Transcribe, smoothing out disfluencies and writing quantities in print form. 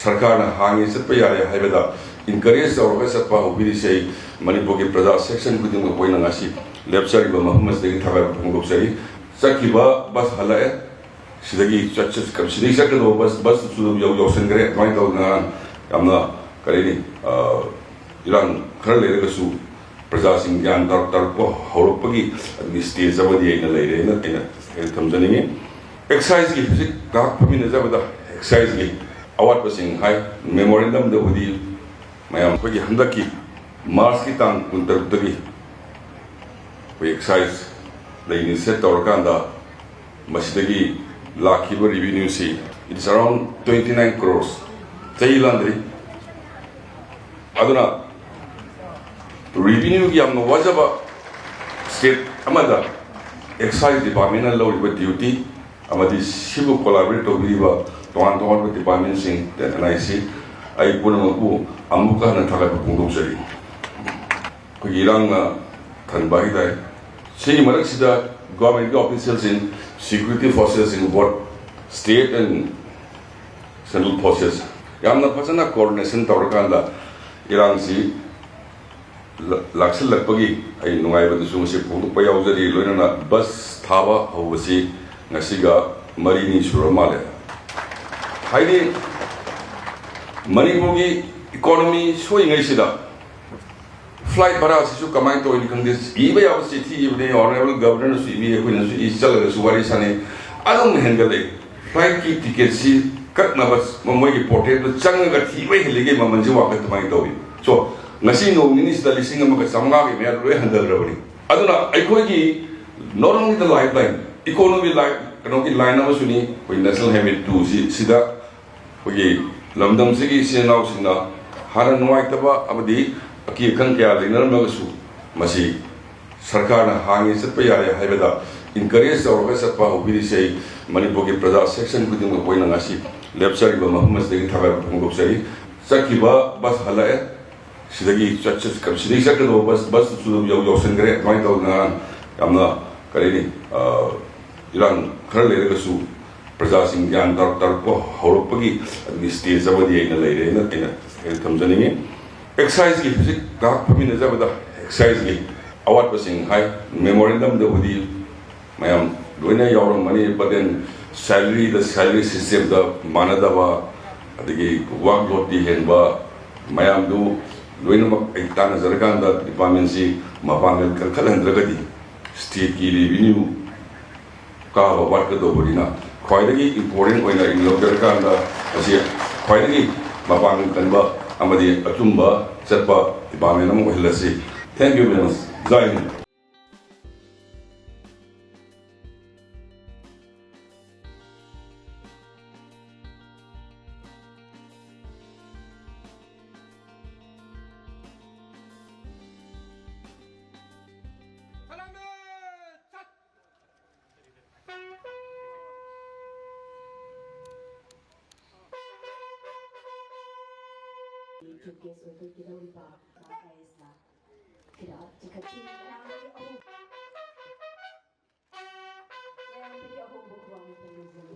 सरकार हांगे चतप यारे हाइबदा इनकरेज तौरगा चतप होबिरि से मणिपुर की प्रजा सेक्शन खुदिंग होइना ngasi लेप्चर बा मोहम्मद दगी थागा फोंगोक्सरी चकिबा बस हलाए सिदगी चच कमसिनि सकनो बस सुदु यौसन गरे त्वाइन तौना यामना करेनि इरान खर लेरगसु प्रजा सिंह ज्ञान तरको हौरपगी अदि स्टेज अबदि आइना लेरे न तेना थमजनिङे एक्साइज की फिजिक का फमिन जबदा एक्साइज की अवाट पसिंग हाई मेमोरेंडम दबुदी मैम को हंदक की मार्च की तांग कुंतरुदगी कोई एक्साइज लेनी सेट तौरकांदा मसिदगी लाखिब रेवेन्यू से इट इज अराउंड 29 crores चही लांद्री अदुना रेवेन्यू की हमने वजब स्टेट अमदा एक्साइज डिपार्टमेंट लौरिबा ड्यूटी अमदी सिबु कोलैबोरेट तौबिरिबा तोहान तोहान डिपार्टमेंट सिंह तेनाइसी आई पुनमकु अमुका हन थागा फोंदोक्सरी को इरांगना थनबाहि दाय सी मरकसिदा government officials in security forces in both state and central forces यामना फजना कोऑर्डिनेशन तौरकांदा इरांगसी लाक्सलपगी आई नुगाइबदसु से फोंदोकपा यावजरी लोइना बस थाबा हौबसी ngasiga marini suramaale haidi manipur gi economy soingai sida flight bara sisu kamai to in kangdis iba yaw city ibne honorable governor su ibi ko su isalaga suwari sane adum hendale flight ki ticket si katna bas mamoi gi portrait changa thibai helige mamanji wakat mai to so ngasi no minister lising amaka samga gi me roi handal rawani aduna aikoi gi not only the lifeline economy like kanoki line of suni we national habit to sida we lamdam sigi sinau sinna hara nuai taba amadi aki kan kya linar magasu masi sarkar na hangi satpa yare haibada encourage tauroga satpa hobiri se manipur ki praja section kuding hoina ngasi lepchar ba mohammed dagi thaga fongsari sakiba bas halae sidagi chach kamsini sakno bas sudu yausen gare twine tawna yamna kareni Iran खर लेरगसु प्रजा सिंह ज्ञान तरको हौरपगी अदि stage अबदि आइना लेरे न तेना थमजनिङे excise की physique का फमिन जबदा एक्साइज की अवाट पसिंग हाई मेमोरेंडम दबुदी मैम लोइना यावरम मनी बदेन सैलरी सिस्टम द मानदबा अदि वर्क लोड दी हेनबा मैम दु लोइना एकता नजरकांदा डिपार्टमेंट सी मपांगल कखलहंद्रगदी स्टेट की रेवेन्यू का वाट दो बड़ीना ख्वाइदगी इंपोर्टेंट होइना इन लोकर कांदा असे ख्वाइदगी मपांग कनबा अमदि अचुंबा चतपा डिपार्टमेंट अमो हिलसी थैंक यू वेरी मच जय हिंद Case untuk kita lupa pakai Islam. Tidak jika cuma yang beri aku buku